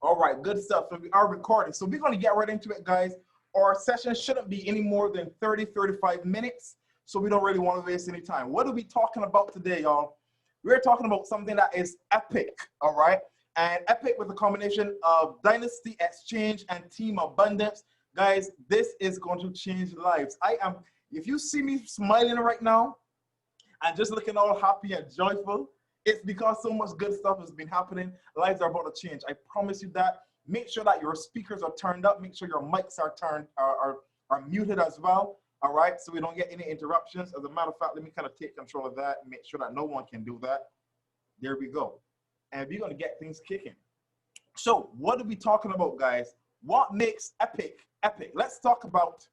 All right, good stuff. So we are recording. So we're going to get right into it, guys. Our session shouldn't be any more than 35 minutes. So we don't really want to waste any time. What are we talking about today, y'all? We're talking about something that is epic, all right? And epic with a combination of Dynasty Exchange and Team Abundance. Guys, this is going to change lives. If you see me smiling right now and just looking all happy and joyful, it's because so much good stuff has been happening. Lives are about to change. I promise you that. Make sure that your speakers are turned up. Make sure your mics are muted as well. All right, so we don't get any interruptions. As a matter of fact, let me kind of take control of that and make sure that no one can do that. There we go. And we're going to get things kicking. So what are we talking about, guys? What makes epic epic? Let's talk about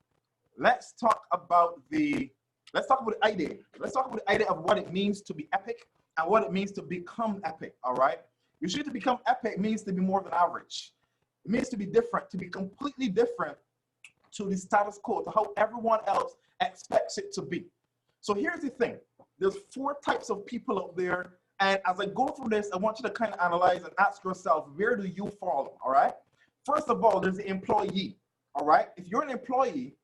the idea. Let's talk about the idea of what it means to be epic and what it means to become epic, all right? You see, to become epic means to be more than average. It means to be different, to be completely different to the status quo, to how everyone else expects it to be. So here's the thing. There's 4 types of people out there, and as I go through this, I want you to kind of analyze and ask yourself, where do you fall, all right? First of all, there's the employee, all right? If you're an employee,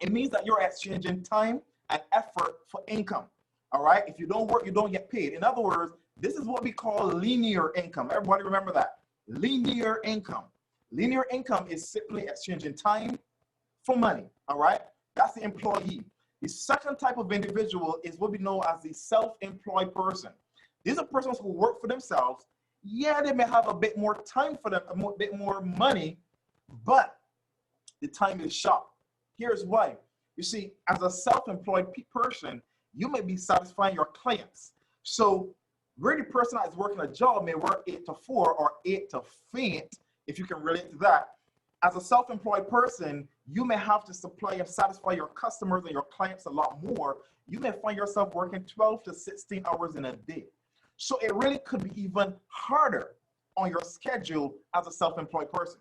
it means that you're exchanging time and effort for income. All right, if you don't work, you don't get paid. In other words, this is what we call linear income. Everybody remember that. Linear income. Linear income is simply exchanging time for money. All right, that's the employee. The second type of individual is what we know as the self-employed person. These are persons who work for themselves. Yeah, they may have a bit more time for them, a bit more money, but the time is short. Here's why. You see, as a self-employed person, you may be satisfying your clients. So where the person that is working a job may work 8 to 4 or 8 to faint, if you can relate to that. As a self-employed person, you may have to supply and satisfy your customers and your clients a lot more. You may find yourself working 12 to 16 hours in a day. So it really could be even harder on your schedule as a self-employed person,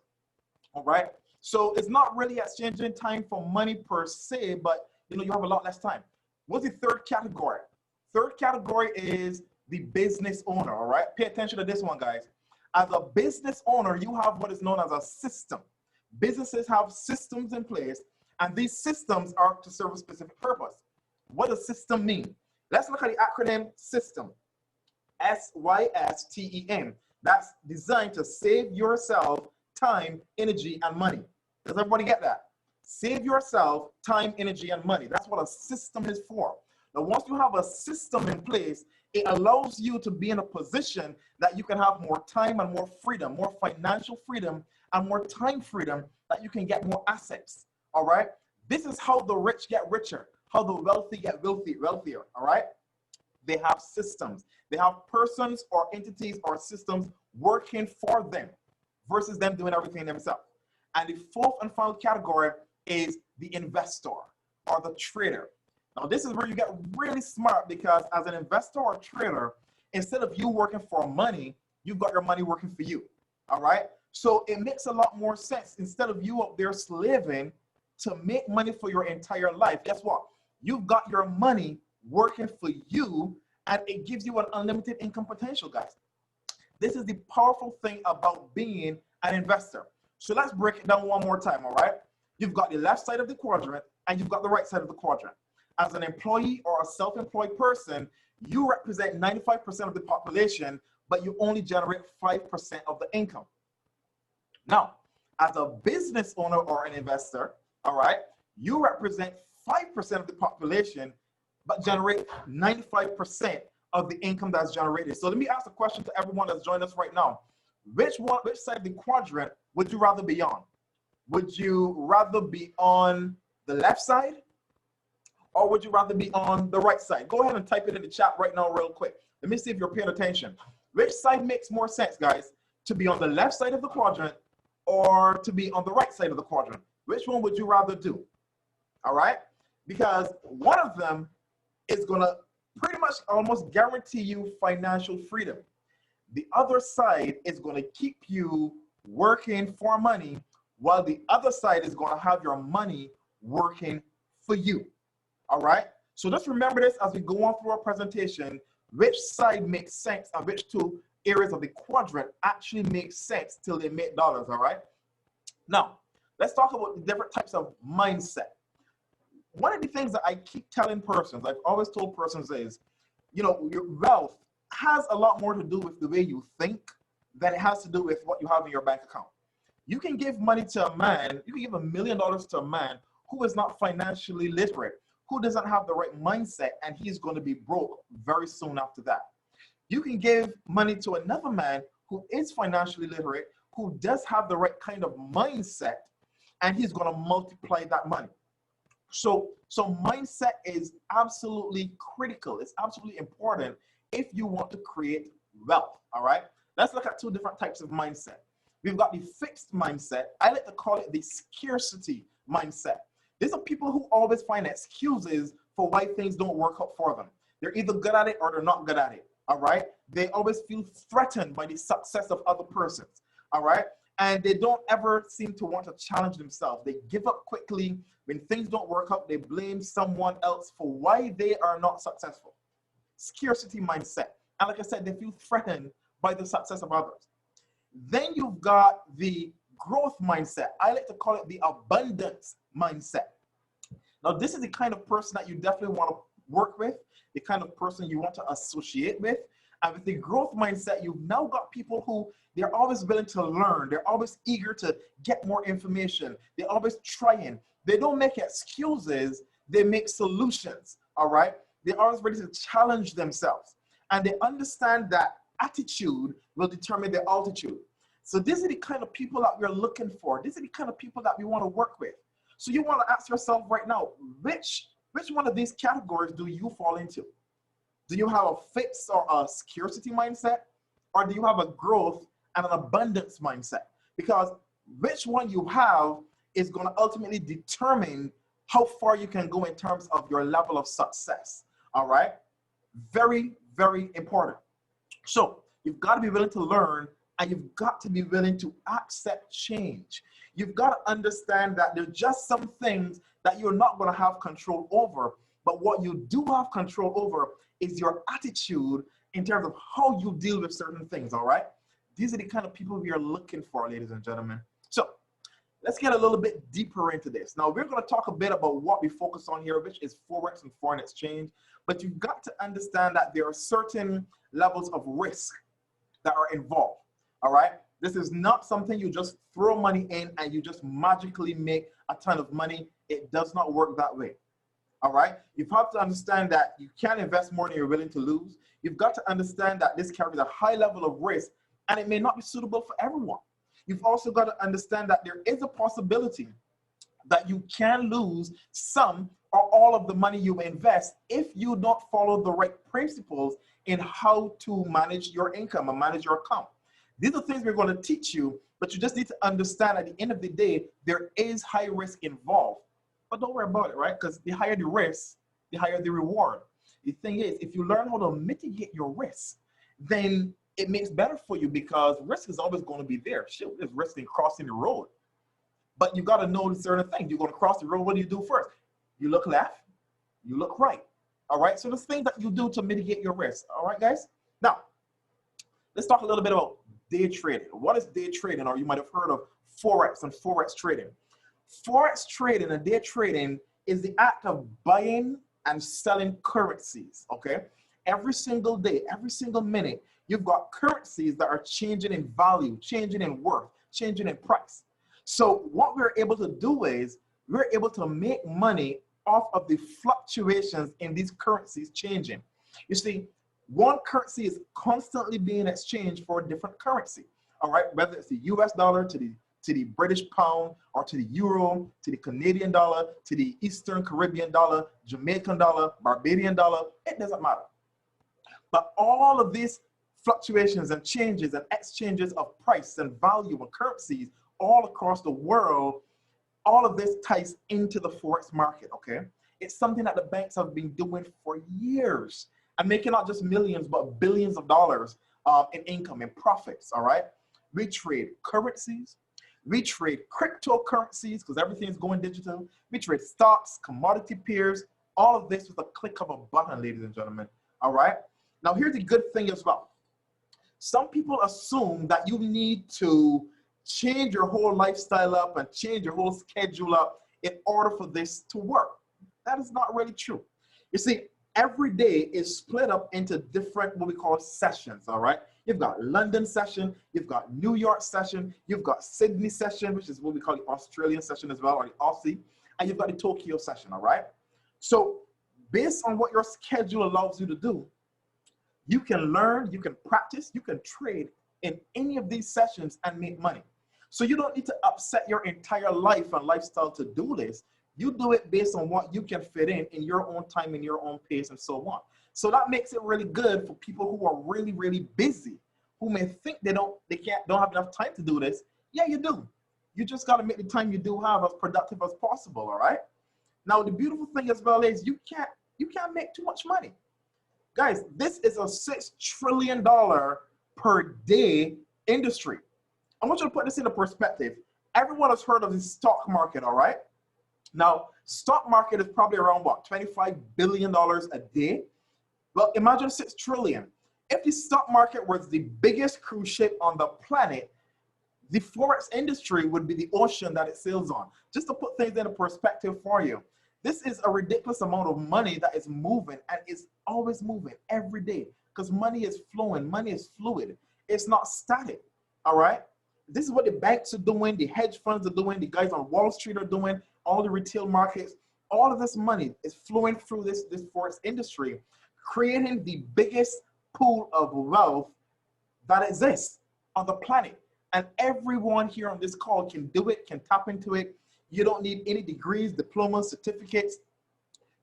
all right? So it's not really exchanging time for money per se, but you have a lot less time. What's the third category? Third category is the business owner, all right? Pay attention to this one, guys. As a business owner, you have what is known as a system. Businesses have systems in place, and these systems are to serve a specific purpose. What does system mean? Let's look at the acronym SYSTEM. SYSTEM. That's designed to save yourself time, energy, and money. Does everybody get that? Save yourself time, energy, and money. That's what a system is for. Now, once you have a system in place, it allows you to be in a position that you can have more time and more freedom, more financial freedom and more time freedom, that you can get more assets, all right? This is how the rich get richer, how the wealthy get wealthier, all right? They have systems. They have persons or entities or systems working for them versus them doing everything themselves. And the fourth and final category is the investor or the trader. Now, this is where you get really smart, because as an investor or trader, instead of you working for money, you've got your money working for you, all right? So it makes a lot more sense. Instead of you up there slaving to make money for your entire life, guess what? You've got your money working for you, and it gives you an unlimited income potential, guys. This is the powerful thing about being an investor. So let's break it down one more time, all right? You've got the left side of the quadrant and you've got the right side of the quadrant. As an employee or a self-employed person, you represent 95% of the population, but you only generate 5% of the income. Now, as a business owner or an investor, all right, you represent 5% of the population, but generate 95% of the income that's generated. So let me ask a question to everyone that's joined us right now. Which side of the quadrant would you rather be on? Would you rather be on the left side, or would you rather be on the right side? Go ahead and type it in the chat right now real quick. Let me see if you're paying attention. Which side makes more sense, guys? To be on the left side of the quadrant or to be on the right side of the quadrant? Which one would you rather do? All right? Because one of them is going to pretty much almost guarantee you financial freedom. The other side is going to keep you working for money, while the other side is going to have your money working for you. All right? So just remember this as we go on through our presentation, which side makes sense and which two areas of the quadrant actually make sense till they make dollars, all right? Now, let's talk about the different types of mindset. One of the things that I keep telling persons, I've always told persons is, you know, your wealth has a lot more to do with the way you think than it has to do with what you have in your bank account. You can give money to a man, you can give $1 million to a man who is not financially literate, who doesn't have the right mindset, and he's going to be broke very soon after that. You can give money to another man who is financially literate, who does have the right kind of mindset, and he's going to multiply that money. So mindset is absolutely critical. It's absolutely important if you want to create wealth, all right? Let's look at two different types of mindset. We've got the fixed mindset. I like to call it the scarcity mindset. These are people who always find excuses for why things don't work out for them. They're either good at it or they're not good at it, all right? They always feel threatened by the success of other persons, all right? And they don't ever seem to want to challenge themselves. They give up quickly. When things don't work out, they blame someone else for why they are not successful. Scarcity mindset. And like I said, they feel threatened by the success of others. Then you've got the growth mindset. I like to call it the abundance mindset. Now, this is the kind of person that you definitely want to work with, the kind of person you want to associate with. And with the growth mindset, you've now got people who they're always willing to learn. They're always eager to get more information. They're always trying. They don't make excuses. They make solutions, all right? They're always ready to challenge themselves. And they understand that attitude will determine their altitude. So these are the kind of people that we're looking for. These are the kind of people that we want to work with. So you want to ask yourself right now, which one of these categories do you fall into? Do you have a fixed or a scarcity mindset? Or do you have a growth and an abundance mindset? Because which one you have is going to ultimately determine how far you can go in terms of your level of success. All right? Very, very important. So you've got to be willing to learn, and you've got to be willing to accept change. You've got to understand that there's just some things that you're not going to have control over, but what you do have control over is your attitude in terms of how you deal with certain things, all right? These are the kind of people we are looking for, ladies and gentlemen. So let's get a little bit deeper into this. Now, we're going to talk a bit about what we focus on here, which is Forex and foreign exchange, but you've got to understand that there are certain levels of risk that are involved, all right? This is not something you just throw money in and you just magically make a ton of money. It does not work that way, all right? You have to understand that you can't invest more than you're willing to lose. You've got to understand that this carries a high level of risk and it may not be suitable for everyone. You've also got to understand that there is a possibility that you can lose some or all of the money you invest if you don't follow the right principles in how to manage your income and manage your account. These are things we're going to teach you, but you just need to understand at the end of the day, there is high risk involved. But don't worry about it, right? Because the higher the risk, the higher the reward. The thing is, if you learn how to mitigate your risk, then it makes better for you because risk is always going to be there. Shit, there's risk in crossing the road. But you got to know certain things. You're going to cross the road. What do you do first? You look left, you look right. All right? So there's things that you do to mitigate your risk. All right, guys? Now, let's talk a little bit about day trading. What is day trading? Or you might have heard of Forex and Forex trading. Forex trading and day trading is the act of buying and selling currencies, okay? Every single day, every single minute, you've got currencies that are changing in value, changing in worth, changing in price. So what we're able to do is we're able to make money off of the fluctuations in these currencies changing. You see, one currency is constantly being exchanged for a different currency, all right? Whether it's the US dollar to the British pound or to the euro, to the Canadian dollar, to the Eastern Caribbean dollar, Jamaican dollar, Barbadian dollar, it doesn't matter. But all of these fluctuations and changes and exchanges of price and value and currencies all across the world, all of this ties into the Forex market, okay? It's something that the banks have been doing for years and making not just millions, but billions of dollars in income and profits, all right? We trade currencies, we trade cryptocurrencies because everything's going digital. We trade stocks, commodity pairs, all of this with a click of a button, ladies and gentlemen, all right? Now, here's the good thing as well. Some people assume that you need to change your whole lifestyle up and change your whole schedule up in order for this to work. That is not really true. You see, every day is split up into different, what we call sessions, all right? You've got London session, you've got New York session, you've got Sydney session, which is what we call the Australian session as well, or the Aussie, and you've got the Tokyo session, all right? So based on what your schedule allows you to do, you can learn, you can practice, you can trade in any of these sessions and make money. So you don't need to upset your entire life and lifestyle to do this. You do it based on what you can fit in your own time, in your own pace, and so on. So that makes it really good for people who are really, really busy, who may think they don't have enough time to do this. Yeah, you do. You just got to make the time you do have as productive as possible, all right? Now, the beautiful thing as well is you can't make too much money. Guys, this is a $6 trillion per day industry. I want you to put this into perspective. Everyone has heard of the stock market, all right? Now, stock market is probably around what, $25 billion a day? Well, imagine 6 trillion. If the stock market was the biggest cruise ship on the planet, the forex industry would be the ocean that it sails on. Just to put things into perspective for you, this is a ridiculous amount of money that is moving and is always moving every day because money is flowing, money is fluid. It's not static, all right? This is what the banks are doing, the hedge funds are doing, the guys on Wall Street are doing, all the retail markets. All of this money is flowing through this forex industry, creating the biggest pool of wealth that exists on the planet. And everyone here on this call can do it, can tap into it. You don't need any degrees, diplomas, certificates.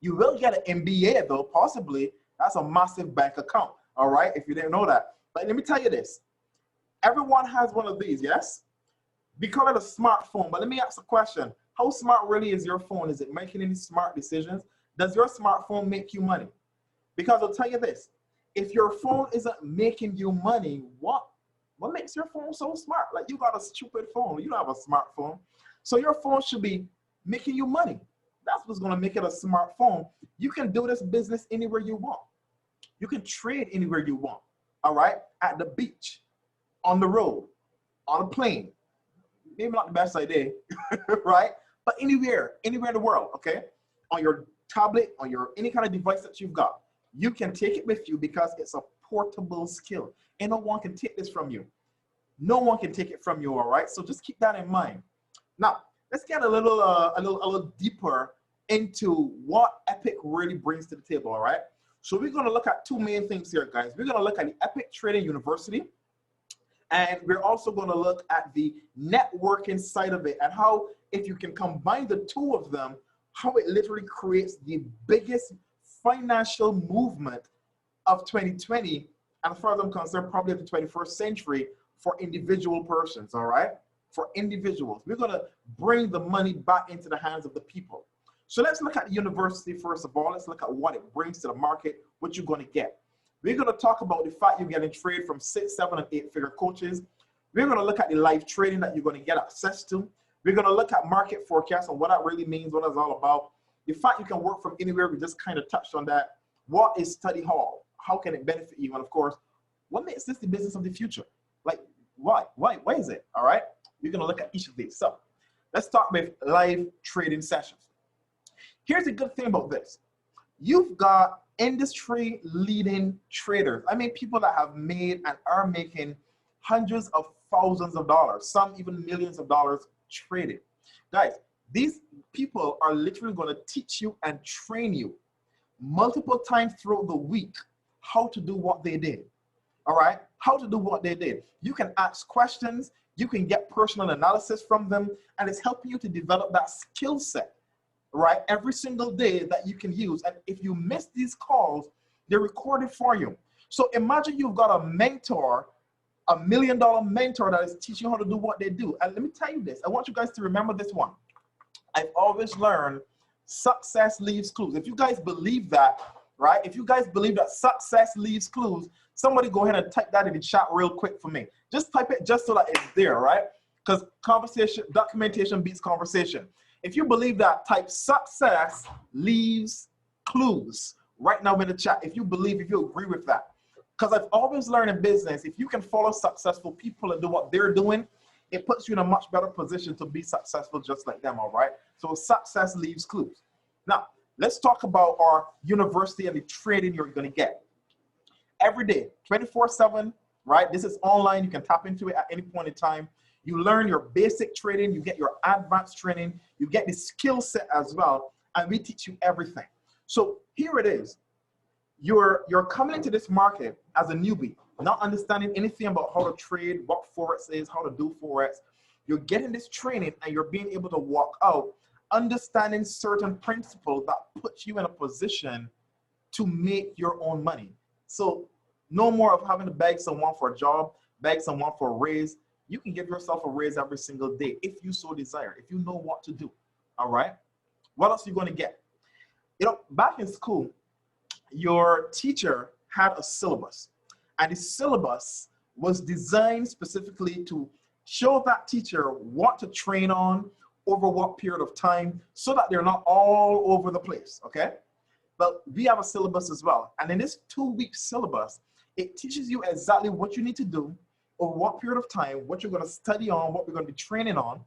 You will get an MBA though, possibly. That's a massive bank account, all right, if you didn't know that. But let me tell you this. Everyone has one of these, yes? We call it a smartphone, but let me ask a question. How smart really is your phone? Is it making any smart decisions? Does your smartphone make you money? Because I'll tell you this, if your phone isn't making you money, what makes your phone so smart? Like, you got a stupid phone, you don't have a smartphone. So your phone should be making you money. That's what's gonna make it a smartphone. You can do this business anywhere you want. You can trade anywhere you want, all right? At the beach, on the road, on a plane. Maybe not the best idea, right? But anywhere in the world, okay? On your tablet, on your any kind of device that you've got, you can take it with you because it's a portable skill. And no one can take this from you. No one can take it from you, all right? So just keep that in mind. Now, let's get a little deeper into what Epic really brings to the table, all right? So we're gonna look at two main things here, guys. We're gonna look at the Epic Trading University, and we're also gonna look at the networking side of it and how, if you can combine the two of them, how it literally creates the biggest financial movement of 2020, and as far as I'm concerned, probably of the 21st century for individual persons, all right? For individuals. We're gonna bring the money back into the hands of the people. So let's look at the university first of all. Let's look at what it brings to the market, what you're gonna get. We're gonna talk about the fact you're getting trade from 6, 7, and 8-figure coaches. We're gonna look at the live trading that you're gonna get access to. We're gonna look at market forecasts and what that really means, what it's all about. The fact you can work from anywhere, we just kind of touched on that. What is study hall? How can it benefit you? And of course, what makes this the business of the future? Like, why is it, all right? We're gonna look at each of these. So let's start with live trading sessions. Here's the good thing about this. You've got industry leading traders. I mean, people that have made and are making hundreds of thousands of dollars, some even millions of dollars trading. Guys, these people are literally gonna teach you and train you multiple times throughout the week how to do what they did, all right? How to do what they did. You can ask questions, you can get personal analysis from them, and it's helping you to develop that skill set, right? Every single day that you can use. And if you miss these calls, they're recorded for you. So imagine you've got a mentor, a $1 million mentor that is teaching you how to do what they do. And let me tell you this, I want you guys to remember this one. I've always learned success leaves clues. If you guys believe that, right? If you guys believe that success leaves clues, somebody go ahead and type that in the chat real quick for me. Just type it just so that it's there, right? Because documentation beats conversation. If you believe that, type success leaves clues right now in the chat. If you believe, if you agree with that. Because I've always learned in business, if you can follow successful people and do what they're doing, it puts you in a much better position to be successful just like them, all right? So success leaves clues. Now, let's talk about our university and the training you're gonna get. Every day, 24/7, right? This is online, you can tap into it at any point in time. You learn your basic training, you get your advanced training, you get the skill set as well, and we teach you everything. So here it is. You're coming into this market as a newbie, not understanding anything about how to trade, what Forex is, how to do Forex. You're getting this training and you're being able to walk out understanding certain principles that put you in a position to make your own money. So no more of having to beg someone for a job, beg someone for a raise. You can give yourself a raise every single day if you so desire, if you know what to do, all right? What else are you going to get? You know, back in school, your teacher had a syllabus, and the syllabus was designed specifically to show that teacher what to train on over what period of time so that they're not all over the place, okay? But we have a syllabus as well. And in this 2-week syllabus, it teaches you exactly what you need to do over what period of time, what you're going to study on, what we're going to be training on.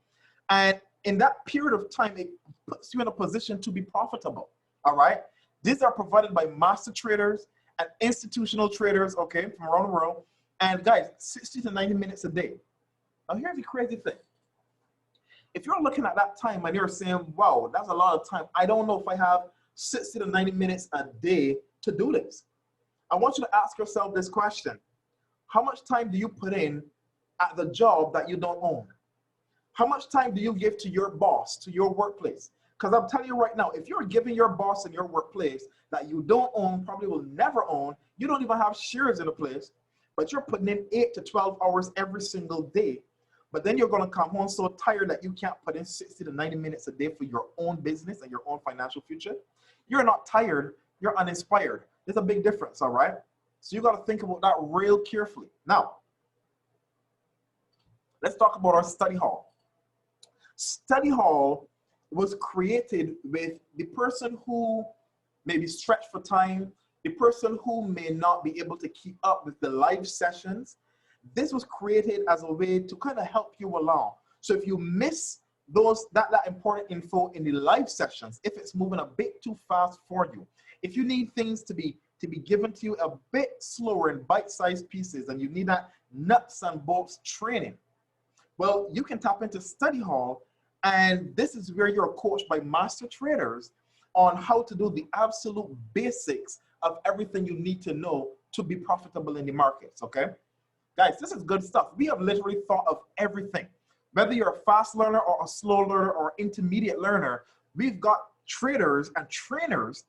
And in that period of time, it puts you in a position to be profitable, all right? These are provided by master traders and institutional traders, okay, from around the world. And guys, 60 to 90 minutes a day. Now here's the crazy thing. If you're looking at that time and you're saying, wow, that's a lot of time. I don't know if I have 60 to 90 minutes a day to do this. I want you to ask yourself this question. How much time do you put in at the job that you don't own? How much time do you give to your boss, to your workplace? Because I'm telling you right now, if you're giving your boss in your workplace that you don't own, probably will never own, you don't even have shares in the place, but you're putting in 8 to 12 hours every single day, but then you're going to come home so tired that you can't put in 60 to 90 minutes a day for your own business and your own financial future. You're not tired, you're uninspired. There's a big difference, all right? So you got to think about that real carefully. Now, let's talk about our study hall. Study hall was created with the person who may be stretched for time, the person who may not be able to keep up with the live sessions. This was created as a way to kind of help you along. So if you miss that important info in the live sessions, if it's moving a bit too fast for you, if you need things to be given to you a bit slower in bite-sized pieces and you need that nuts and bolts training, well, you can tap into study hall. And this is where you're coached by master traders on how to do the absolute basics of everything you need to know to be profitable in the markets, okay? Guys, this is good stuff. We have literally thought of everything. Whether you're a fast learner or a slow learner or intermediate learner, we've got traders and trainers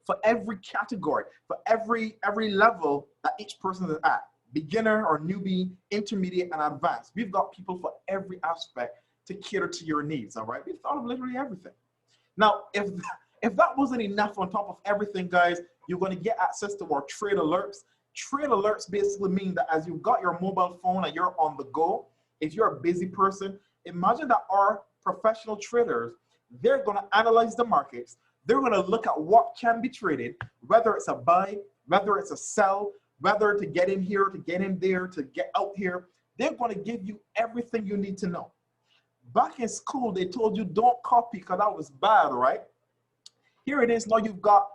for every category, for every level that each person is at. Beginner or newbie, intermediate, and advanced. We've got people for every aspect to cater to your needs, all right? We've thought of literally everything. Now, if that wasn't enough on top of everything, guys, you're going to get access to our trade alerts. Trade alerts basically mean that as you've got your mobile phone and you're on the go, if you're a busy person, imagine that our professional traders, they're going to analyze the markets. They're going to look at what can be traded, whether it's a buy, whether it's a sell, whether to get in here, to get in there, to get out here. They're going to give you everything you need to know. Back in school, they told you don't copy because that was bad, right? Here it is. Now you've got,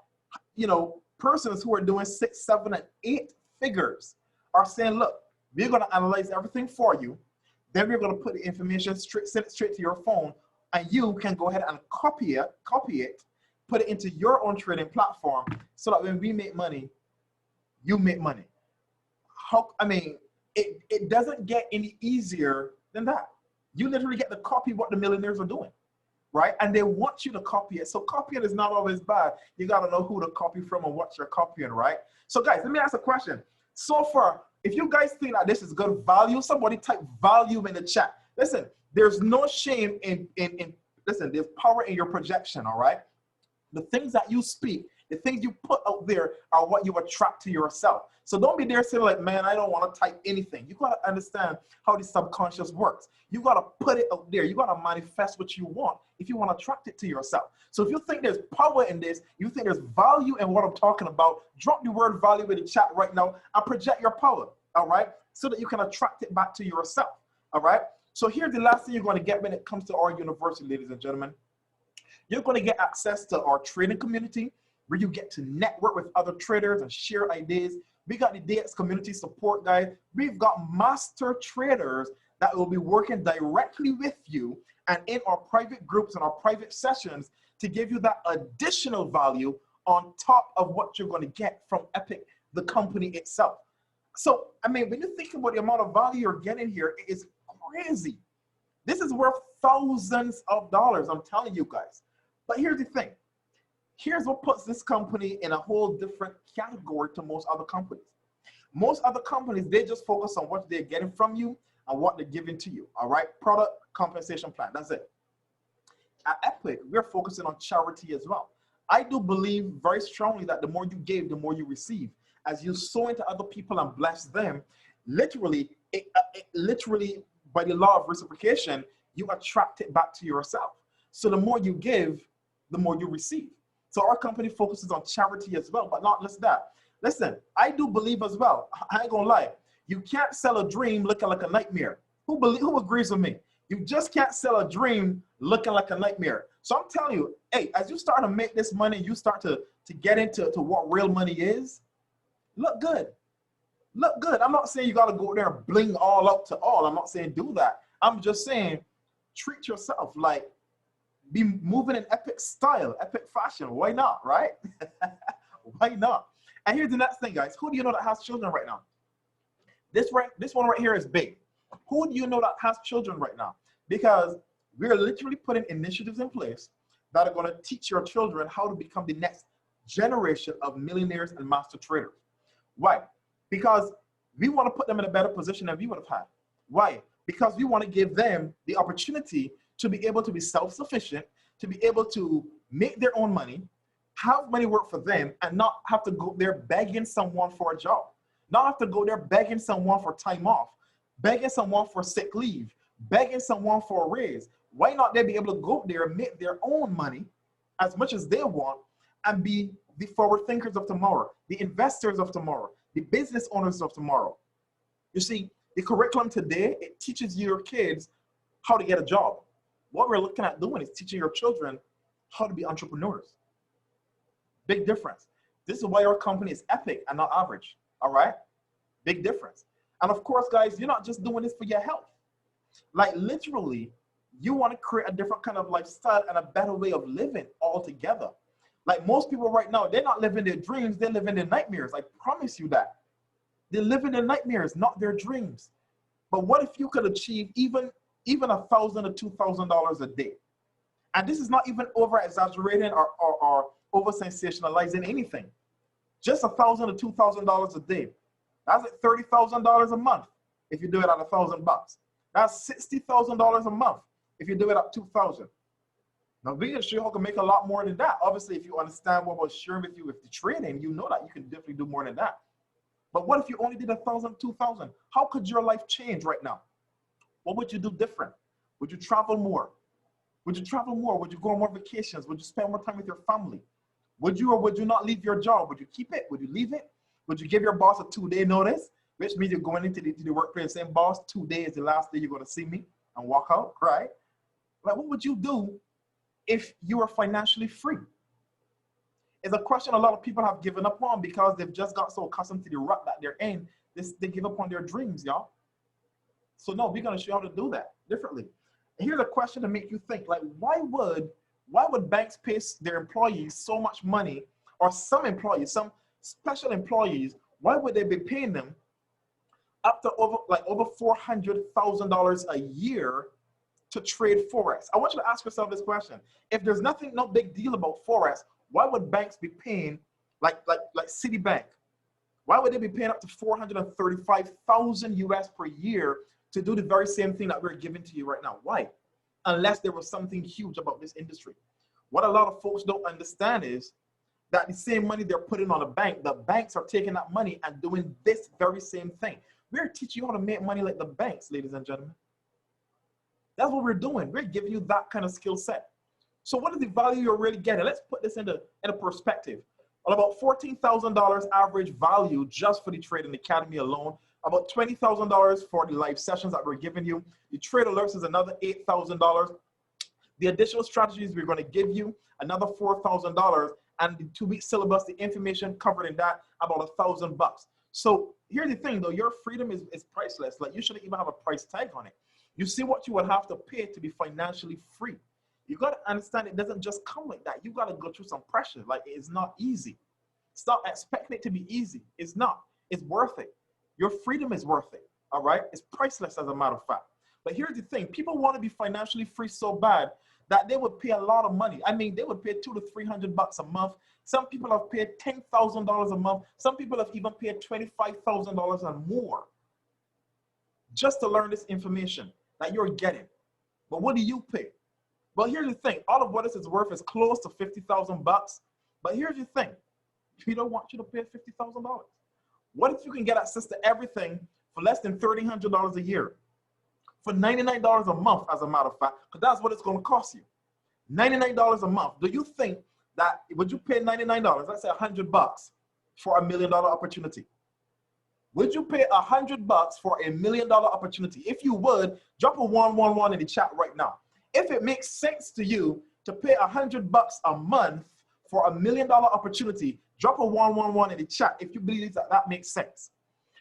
you know, persons who are doing 6, 7, and 8 figures are saying, look, we're going to analyze everything for you. Then we're going to put the information send it straight to your phone, and you can go ahead and copy it, put it into your own trading platform, so that when we make money, you make money. It doesn't get any easier than that. You literally get to copy what the millionaires are doing, right? And they want you to copy it. So copying is not always bad. You got to know who to copy from and what you're copying, right? So guys, let me ask a question. So far, if you guys think that this is good value, somebody type value in the chat. Listen, there's no shame in listen, there's power in your projection, all right? The things that you speak The things you put out there are what you attract to yourself. So don't be there saying like, man, I don't want to type anything. You got to understand how the subconscious works. You got to put it out there. You got to manifest what you want if you want to attract it to yourself. So if you think there's power in this, you think there's value in what I'm talking about, drop the word value in the chat right now and project your power, all right? So that you can attract it back to yourself, all right? So here's the last thing you're going to get when it comes to our university, ladies and gentlemen. You're going to get access to our trading community where you get to network with other traders and share ideas. We got the DX community support guide. We've got master traders that will be working directly with you and in our private groups and our private sessions to give you that additional value on top of what you're going to get from Epic, the company itself. So, I mean, when you think about the amount of value you're getting here, it is crazy. This is worth thousands of dollars, I'm telling you guys. But here's the thing. Here's what puts this company in a whole different category to most other companies. Most other companies, they just focus on what they're getting from you and what they're giving to you, all right? Product compensation plan, that's it. At Epic, we're focusing on charity as well. I do believe very strongly that the more you give, the more you receive. As you sow into other people and bless them, literally, literally by the law of reciprocation, you attract it back to yourself. So the more you give, the more you receive. So our company focuses on charity as well, but not just that. Listen, I do believe as well, I ain't gonna lie, you can't sell a dream looking like a nightmare. Who agrees with me? You just can't sell a dream looking like a nightmare. So I'm telling you, hey, as you start to make this money, you start to get into what real money is, look good. Look good. I'm not saying you gotta go there and bling all up to all. I'm not saying do that. I'm just saying treat yourself like be moving in epic style, epic fashion. Why not, right? Why not? And here's the next thing, guys. Who do you know that has children right now? This one right here is big. Who do you know that has children right now? Because we're literally putting initiatives in place that are going to teach your children how to become the next generation of millionaires and master traders. Why? Because we want to put them in a better position than we would have had. Why? Because we want to give them the opportunity to be able to be self-sufficient, to be able to make their own money, have money work for them, and not have to go there begging someone for a job. Not have to go there begging someone for time off, begging someone for sick leave, begging someone for a raise. Why not they be able to go there and make their own money as much as they want and be the forward thinkers of tomorrow, the investors of tomorrow, the business owners of tomorrow? You see, the curriculum today, it teaches your kids how to get a job. What we're looking at doing is teaching your children how to be entrepreneurs. Big difference. This is why our company is epic and not average, all right? Big difference. And of course, guys, you're not just doing this for your health. Like literally, you want to create a different kind of lifestyle and a better way of living altogether. Like most people right now, they're not living their dreams, they're living their nightmares. I promise you that. They're living their nightmares, not their dreams. But what if you could achieve even $1,000 to $2,000 a day? And this is not even over exaggerating or over sensationalizing anything. Just $1,000 to $2,000 a day. That's like $30,000 a month if you do it at $1,000. That's $60,000 a month if you do it at $2,000. Now, we can show you how to make a lot more than that. Obviously, if you understand what I was sharing with you with the trading, you know that you can definitely do more than that. But what if you only did $1,000, $2,000? How could your life change right now? What would you do different? Would you travel more? Would you travel more? Would you go on more vacations? Would you spend more time with your family? Would you or would you not leave your job? Would you keep it? Would you leave it? Would you give your boss a 2-day notice? Which means you're going into the workplace saying, boss, 2 days is the last day you're going to see me, and walk out, right? Like, what would you do if you were financially free? It's a question a lot of people have given up on because they've just got so accustomed to the rut that they're in, they give up on their dreams, y'all. So no, we're going to show you how to do that differently. And here's a question to make you think, like, why would banks pay their employees so much money, or some employees, some special employees, why would they be paying them up to over $400,000 a year to trade Forex? I want you to ask yourself this question. If there's no big deal about Forex, why would banks be paying like Citibank? Why would they be paying up to $435,000 US per year to do the very same thing that we're giving to you right now? Why? Unless there was something huge about this industry. What a lot of folks don't understand is that the same money they're putting on the banks are taking that money and doing this very same thing. We're teaching you how to make money like the banks, ladies and gentlemen. That's what we're doing. We're giving you that kind of skill set. So what is the value you're really getting? Let's put this into perspective. About $14,000 average value just for the Trading Academy alone. About $20,000 for the live sessions that we're giving you. The trade alerts is another $8,000. The additional strategies we're going to give you, another $4,000. And the 2-week syllabus, the information covered in that, about $1,000 bucks. So here's the thing though, your freedom is priceless. Like, you shouldn't even have a price tag on it. You see what you would have to pay to be financially free. You got to understand it doesn't just come like that. You got to go through some pressure. Like, it's not easy. Stop expecting it to be easy. It's not. It's worth it. Your freedom is worth it. All right? It's priceless, as a matter of fact. But here's the thing. People want to be financially free so bad that they would pay a lot of money. I mean, they would pay $200 to $300 a month. Some people have paid $10,000 a month. Some people have even paid $25,000 and more just to learn this information that you're getting. But what do you pay? Well, here's the thing. All of what this is worth is close to $50,000 bucks. But here's the thing. We don't want you to pay $50,000. What if you can get access to everything for less than $1,300 a year? For $99 a month, as a matter of fact, because that's what it's going to cost you. $99 a month. Do you think that, would you pay $99, let's say $100 bucks for $1 million opportunity? Would you pay $100 bucks for $1 million opportunity? If you would, drop a 111 in the chat right now. If it makes sense to you to pay $100 bucks a month for $1 million opportunity, drop a 111 in the chat if you believe that makes sense.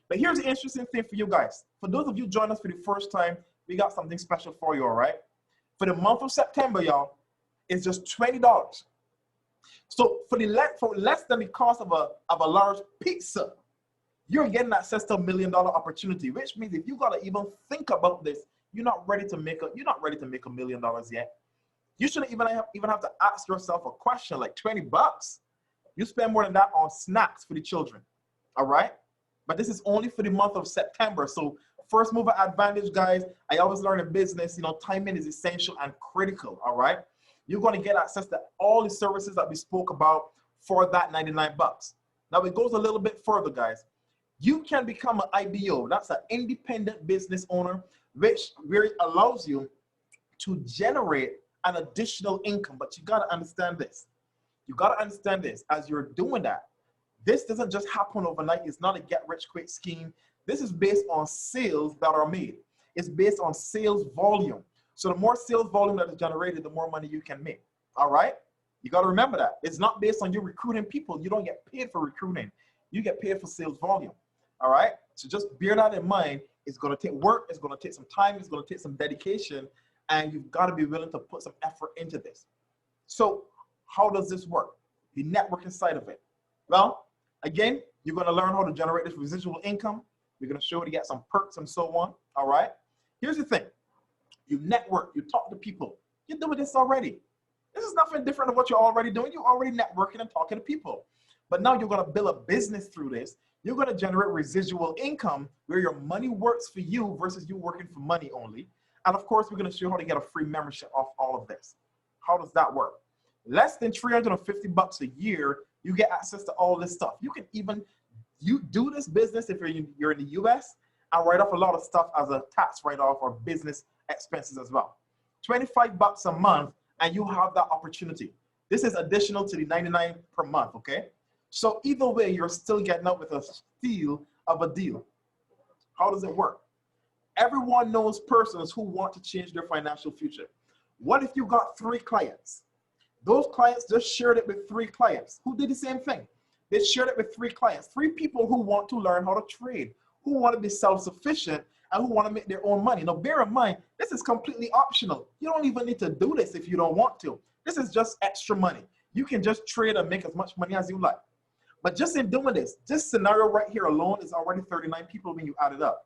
But here's the interesting thing for you guys. For those of you joining us for the first time, we got something special for you, all right? For the month of September, y'all, it's just $20. So for less than the cost of a large pizza, you're getting access to $1 million opportunity, which means if you gotta even think about this, you're not ready to make $1 million yet. You shouldn't even have to ask yourself a question like 20 bucks. You spend more than that on snacks for the children, all right? But this is only for the month of September. So first mover advantage, guys. I always learn in business, timing is essential and critical, all right? You're going to get access to all the services that we spoke about for that 99 bucks. Now it goes a little bit further, guys. You can become an IBO. That's an independent business owner, which really allows you to generate an additional income. But you got to understand this. You got to understand this. As you're doing that, this doesn't just happen overnight. It's not a get-rich-quick scheme. This is based on sales that are made. It's based on sales volume. So the more sales volume that is generated, the more money you can make. All right? You got to remember that. It's not based on you recruiting people. You don't get paid for recruiting. You get paid for sales volume. All right? So just bear that in mind. It's going to take work. It's going to take some time. It's going to take some dedication. And you've got to be willing to put some effort into this. So how does this work? The networking side of it. Well, again, you're going to learn how to generate this residual income. We're going to show you to get some perks and so on. All right? Here's the thing. You network. You talk to people. You're doing this already. This is nothing different than what you're already doing. You're already networking and talking to people. But now you're going to build a business through this. You're going to generate residual income where your money works for you versus you working for money only. And of course, we're going to show you how to get a free membership off all of this. How does that work? Less than 350 bucks a year, you get access to all this stuff. You can even do this business if you're in the US and write off a lot of stuff as a tax write-off or business expenses as well. 25 bucks a month and you have that opportunity. This is additional to the 99 per month, okay? So either way, you're still getting up with a steal of a deal. How does it work? Everyone knows persons who want to change their financial future. What if you got 3 clients? Those clients just shared it with 3 clients who did the same thing. They shared it with 3 clients, 3 people who want to learn how to trade, who want to be self-sufficient, and who want to make their own money. Now, bear in mind, this is completely optional. You don't even need to do this if you don't want to. This is just extra money. You can just trade and make as much money as you like. But just in doing this scenario right here alone is already 39 people when you add it up.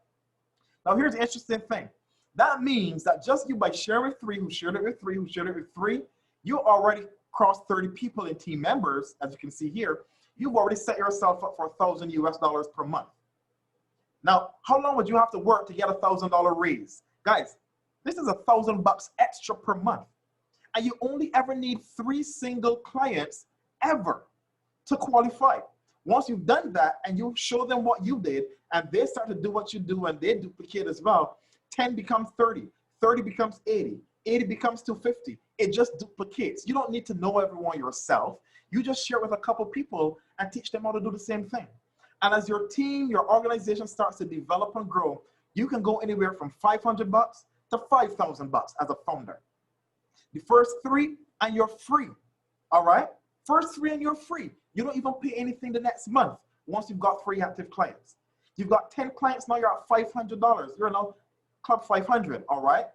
Now, here's the interesting thing. That means that just you by sharing with 3, who shared it with 3, who shared it with 3, you already crossed 30 people in team members, as you can see here. You've already set yourself up for $1,000 US per month. Now, how long would you have to work to get a $1,000 raise? Guys, this is $1,000 bucks extra per month. And you only ever need 3 single clients ever. to qualify. Once you've done that and you show them what you did and they start to do what you do and they duplicate as well, 10 becomes 30, 30 becomes 80, 80 becomes 250. It just duplicates. You don't need to know everyone yourself. You just share with a couple people and teach them how to do the same thing. And as your team, your organization starts to develop and grow, you can go anywhere from $500 to $5,000 as a founder. The first 3 and you're free, all right? First 3 and you're free. You don't even pay anything the next month once you've got 3 active clients. You've got 10 clients, now you're at $500. You're now Club 500, all right?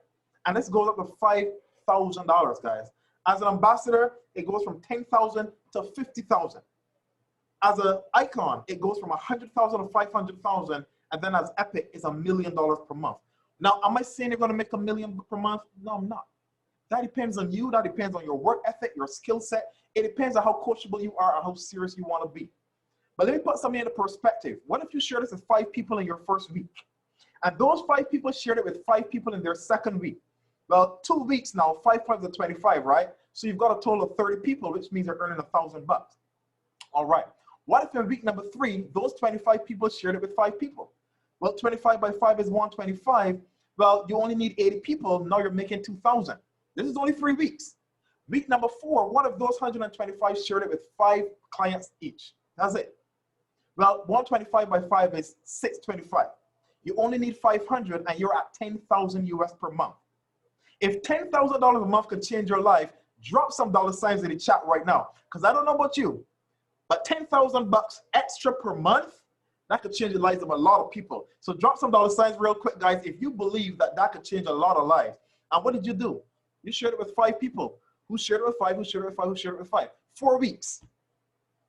And this goes up to $5,000, guys. As an ambassador, it goes from 10,000 to 50,000. As an icon, it goes from 100,000 to 500,000, and then as Epic, it's $1 million per month. Now, am I saying you're going to make $1 million per month? No, I'm not. That depends on you. That depends on your work ethic, your skill set. It depends on how coachable you are and how serious you want to be. But let me put something into perspective. What if you share this with 5 people in your first week? And those 5 people shared it with 5 people in their second week. Well, 2 weeks now, 5 times the 25, right? So you've got a total of 30 people, which means you're earning $1,000. All right. What if in week number 3, those 25 people shared it with 5 people? Well, 25 by 5 is 125. Well, you only need 80 people. Now you're making 2,000. This is only 3 weeks. Week number 4, what if those 125 shared it with 5 clients each? That's it. Well, 125 by 5 is 625. You only need 500 and you're at 10,000 US per month. If $10,000 a month could change your life, drop some dollar signs in the chat right now. Because I don't know about you, but $10,000 extra per month, that could change the lives of a lot of people. So drop some dollar signs real quick, guys, if you believe that that could change a lot of lives. And what did you do? You shared it with 5 people. Who shared it with 5? Who shared it with 5? Who shared it with 5? 4 weeks.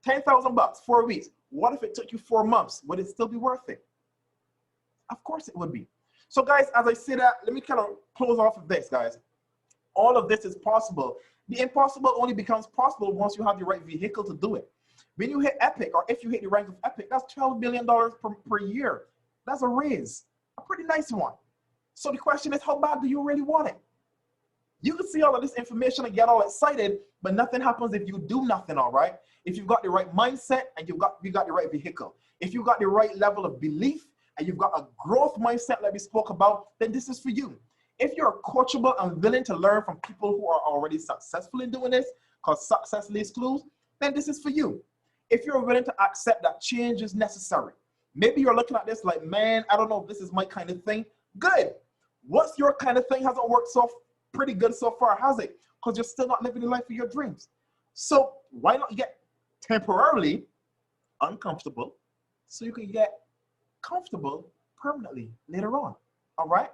$10,000, 4 weeks. What if it took you 4 months? Would it still be worth it? Of course it would be. So guys, as I say that, let me kind of close off with this, guys. All of this is possible. The impossible only becomes possible once you have the right vehicle to do it. When you hit Epic, or if you hit the rank of Epic, that's $12 million per year. That's a raise, a pretty nice one. So the question is, how bad do you really want it? You can see all of this information and get all excited, but nothing happens if you do nothing, all right? If you've got the right mindset and you got the right vehicle. If you've got the right level of belief and you've got a growth mindset like we spoke about, then this is for you. If you're coachable and willing to learn from people who are already successful in doing this, because success leaves clues, then this is for you. If you're willing to accept that change is necessary, maybe you're looking at this like, man, I don't know if this is my kind of thing. Good. What's your kind of thing? Hasn't worked so pretty good so far, has it? Because you're still not living the life of your dreams. So why not get temporarily uncomfortable so you can get comfortable permanently later on, all right?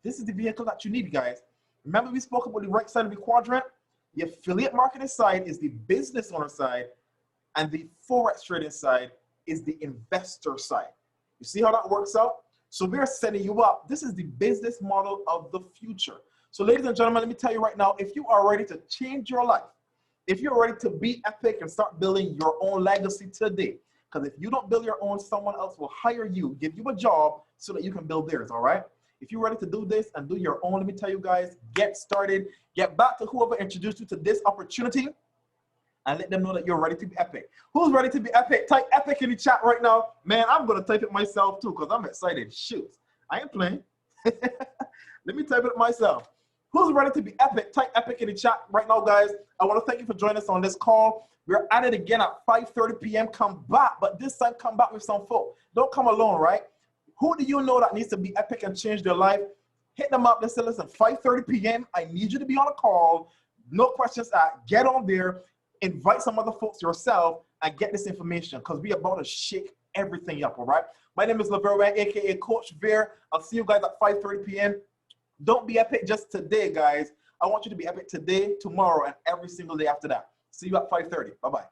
This is the vehicle that you need, guys. Remember we spoke about the right side of the quadrant? The affiliate marketing side is the business owner side, and the Forex trading side is the investor side. You see how that works out? So we're setting you up. This is the business model of the future. So ladies and gentlemen, let me tell you right now, if you are ready to change your life, if you're ready to be epic and start building your own legacy today, because if you don't build your own, someone else will hire you, give you a job so that you can build theirs, all right? If you're ready to do this and do your own, let me tell you guys, get started. Get back to whoever introduced you to this opportunity and let them know that you're ready to be epic. Who's ready to be epic? Type epic in the chat right now. Man, I'm going to type it myself too because I'm excited. Shoot, I ain't playing. Let me type it myself. Who's ready to be epic? Type epic in the chat right now, guys. I want to thank you for joining us on this call. We're at it again at 5:30 p.m. Come back, but this time come back with some folk. Don't come alone, right? Who do you know that needs to be epic and change their life? Hit them up. They say, listen, 5:30 p.m. I need you to be on a call. No questions asked. Get on there. Invite some other folks yourself and get this information because we're about to shake everything up, all right? My name is Laverne, a.k.a. Coach Veer. I'll see you guys at 5:30 p.m. Don't be epic just today, guys. I want you to be epic today, tomorrow, and every single day after that. See you at 5:30. Bye-bye.